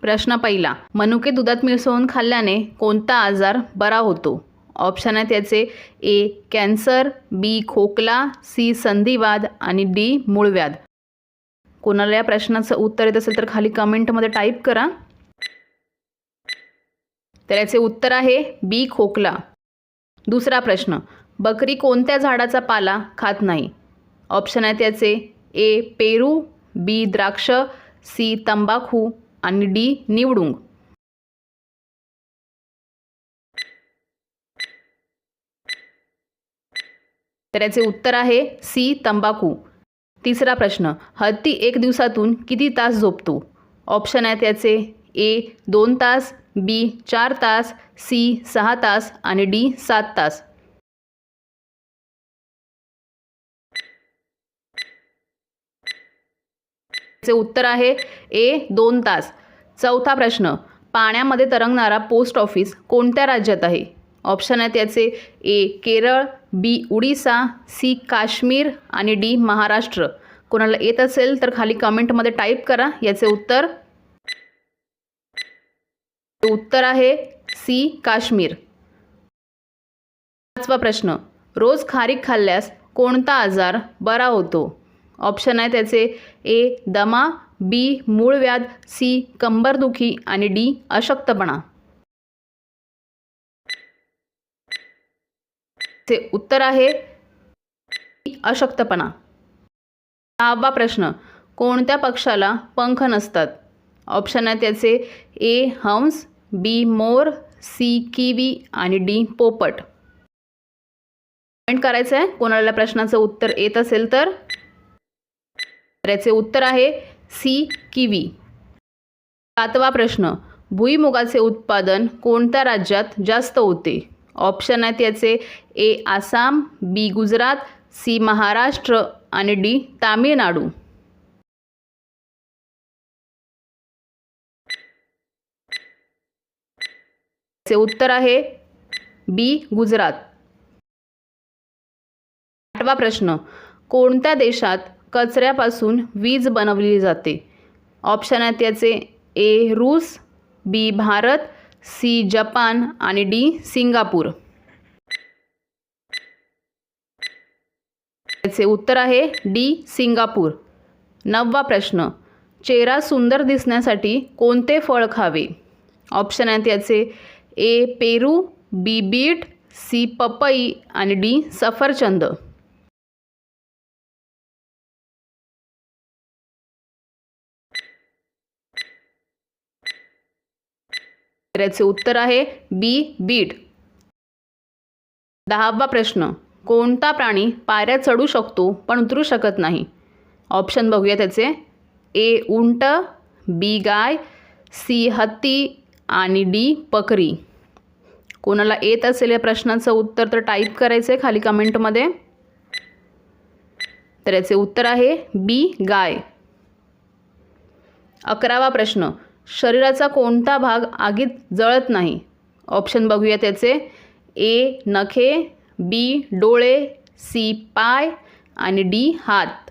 प्रश्न पहिला, मनुके दुधात मिसळून खाल्ल्याने कोणता आजार बरा होतो? ऑप्शन आहेत याचे ए कॅन्सर, बी खोकला, सी संधिवात आणि डी मूळव्याध. कोणाला या प्रश्नाचं उत्तर येत असेल तर खाली कमेंटमध्ये टाईप करा. तर याचे उत्तर आहे बी खोकला. दुसरा प्रश्न, बकरी कोणत्या झाडाचा पाला खात नाही? ऑप्शन आहेत याचे ए पेरू, बी द्राक्ष, सी तंबाखू आणि डी निवडुंग. तर याचे उत्तर आहे सी तंबाखू. तिसरा प्रश्न, हत्ती एक दिवसातून किती तास झोपतो? ऑप्शन आहेत याचे ए 2 तास, बी 4 तास, सी 6 तास आणि डी 7 तास. चे उत्तर आहे ए 2 तास. चौथा प्रश्न, पाण्यामध्ये तरंगणारा पोस्ट ऑफिस कोणत्या राज्यात आहे? ऑप्शन आहेत याचे ए केरळ, बी उडीसा, सी काश्मीर आणि डी महाराष्ट्र. कोणाला येत असेल तर खाली कमेंटमध्ये टाईप करा याचे उत्तर. उत्तर आहे सी काश्मीर. पाचवा प्रश्न, रोज खारीक खाल्ल्यास कोणता आजार बरा होतो? ऑप्शन आहेत त्याचे ए दमा, बी मूळव्याध, सी कंबरदुखी आणि डी अशक्तपणा. चे उत्तर आहे अशक्तपणा. सहावा प्रश्न, कोणत्या पक्षाला पंख नसतात? ऑप्शन आहेत त्याचे ए हंस, बी मोर, सी किवी आणि डी पोपट. कमेंट करायचं आहे कोणाला प्रश्नाचं उत्तर येत असेल तर. याचे उत्तर आहे सी किवी. सातवा प्रश्न, भुईमुगाचे उत्पादन कोणत्या राज्यात जास्त होते? ऑप्शन आहेत याचे ए आसाम, बी गुजरात, सी महाराष्ट्र आणि डी तामिळनाडू. चे उत्तर आहे बी गुजरात. आठवा प्रश्न, कोणत्या देशात कचऱ्यापासून वीज बनवली जाते? ऑप्शन आहेत याचे ए रूस, बी भारत, सी जपान आणि डी सिंगापूर. याचे उत्तर आहे डी सिंगापूर. नववा प्रश्न, चेहरा सुंदर दिसण्यासाठी कोणते फळ खावे? ऑप्शन आहेत याचे ए पेरू, बी बीट, सी पपई आणि डी सफरचंद. याचे उत्तर आहे बी बीट. दहावा प्रश्न, कोणता प्राणी पायऱ्या चढू शकतो पण उतरू शकत नाही? ऑप्शन बघूया त्याचे ए उंट, बी गाय, सी हत्ती आणि डी बकरी. कोणाला येत असेल या प्रश्नाचं उत्तर तर टाईप करायचं आहे खाली कमेंटमध्ये. तर याचे उत्तर आहे बी गाय. 11वा प्रश्न, शरीराचा कोणता भाग आगीत जळत नाही? ऑप्शन बघूया त्याचे ए नखे, बी डोळे, सी पाय आणि डी हात.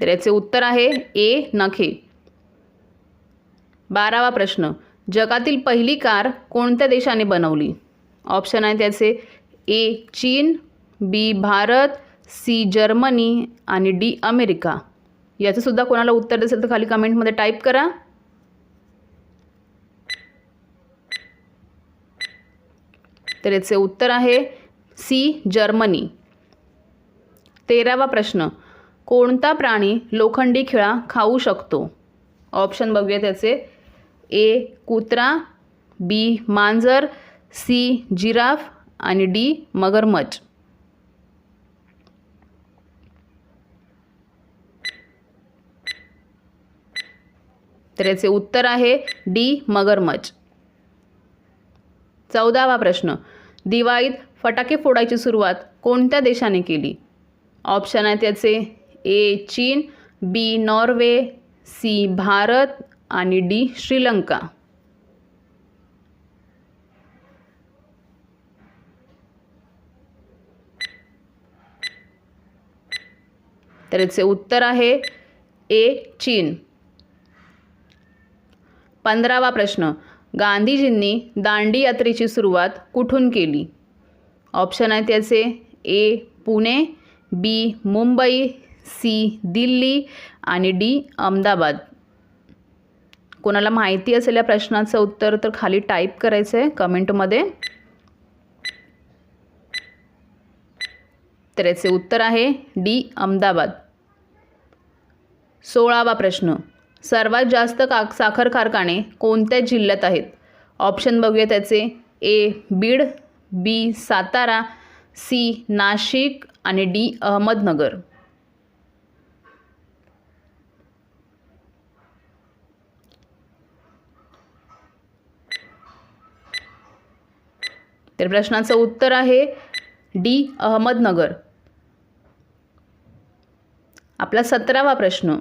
तर याचे उत्तर आहे ए नखे. 12वा प्रश्न, जगातील पहिली कार कोणत्या देशाने बनवली? ऑप्शन आहे त्याचे ए चीन, बी भारत, सी जर्मनी आणि डी अमेरिका. याचं सुद्धा कोणाला उत्तर असेल तर खाली कमेंटमध्ये टाईप करा. तर याचे उत्तर आहे सी जर्मनी. 13वा प्रश्न, कोणता प्राणी लोखंडी खिळा खाऊ शकतो? ऑप्शन बघूया त्याचे ए कुत्रा, बी मांजर, सी जिराफ आणि डी मगरमच्छ. तर याचे उत्तर आहे डी मगरमच्छ. 14वा प्रश्न, दिवाळीत फटाके फोडायची सुरुवात कोणत्या देशाने केली? ऑप्शन आहेत याचे ए चीन, बी नॉर्वे, सी भारत आणि डी श्रीलंका. तर याचे उत्तर आहे ए चीन. 15वा प्रश्न, गांधीजींनी दांडी यात्रेची सुरुवात कुठून केली? ऑप्शन आहेत याचे ए पुणे, बी मुंबई, सी दिल्ली आणि डी अहमदाबाद. कोणाला माहिती असेल या प्रश्नाचं उत्तर तर खाली टाईप करायचं आहे कमेंटमध्ये. तर याचे उत्तर आहे डी अहमदाबाद. 16वा प्रश्न, सर्वात जास्त साखर कारखाने कोणत्या जिल्ह्यात आहेत? ऑप्शन बघूया त्याचे ए बीड, बी सातारा, सी नाशिक आणि डी अहमदनगर. तर प्रश्नाचं उत्तर आहे डी अहमदनगर. आपला 17वा प्रश्न,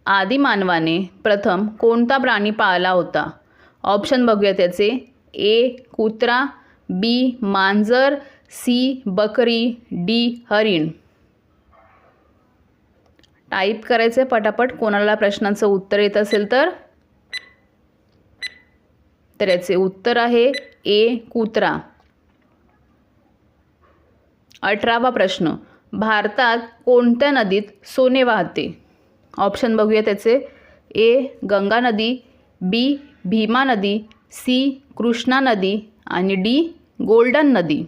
आदिमानवाने प्रथम कोणता प्राणी पाळला होता? ऑप्शन बघूया त्याचे ए कुत्रा, बी मांजर, सी बकरी, डी हरिण. टाईप करायचे पटापट कोणाला प्रश्नाचं उत्तर येत असेल तर. तर याचे उत्तर आहे ए कुत्रा. 18वा प्रश्न, भारतात कोणत्या नदीत सोने वाहते? ऑप्शन बघूया त्याचे ए गंगा नदी, बी भीमा नदी, सी कृष्णा नदी आणि डी गोल्डन नदी.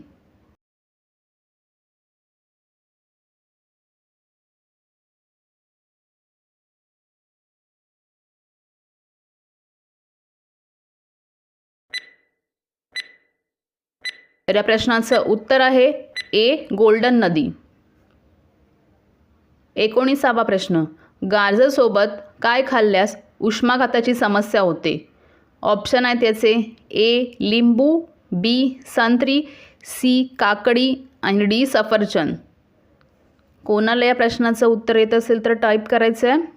तर या प्रश्नाचं उत्तर आहे ए गोल्डन नदी. 19वा प्रश्न, गाजरसोबत काय खाल्ल्यास उष्माघाताची समस्या होते? ऑप्शन आहेत त्याचे ए लिंबू, बी संत्री, सी काकडी आणि डी सफरचंद. कोणाला या प्रश्नाचं उत्तर येत असेल तर टाईप करायचं आहे.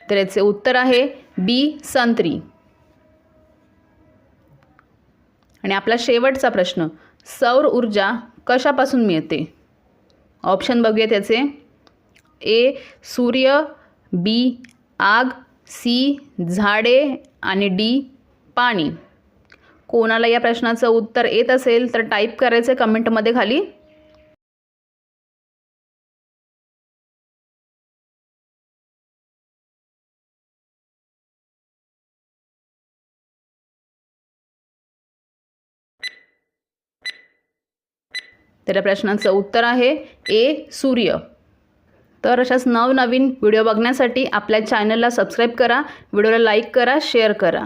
तर याचे उत्तर आहे बी संत्री. आणि आपला शेवटचा प्रश्न, सौर ऊर्जा कशापासून मिळते? ऑप्शन बघूया त्याचे ए सूर्य, बी आग, सी झाडे आणि डी पाणी. कोणाला या प्रश्नाचं उत्तर येत असेल तर टाईप करायचं कमेंटमध्ये खाली. तर या प्रश्नाचं उत्तर आहे ए सूर्य. तर अशाच नवनवीन व्हिडिओ बघण्यासाठी आपल्या चॅनलला सबस्क्राईब करा, व्हिडिओला लाईक करा, शेअर करा.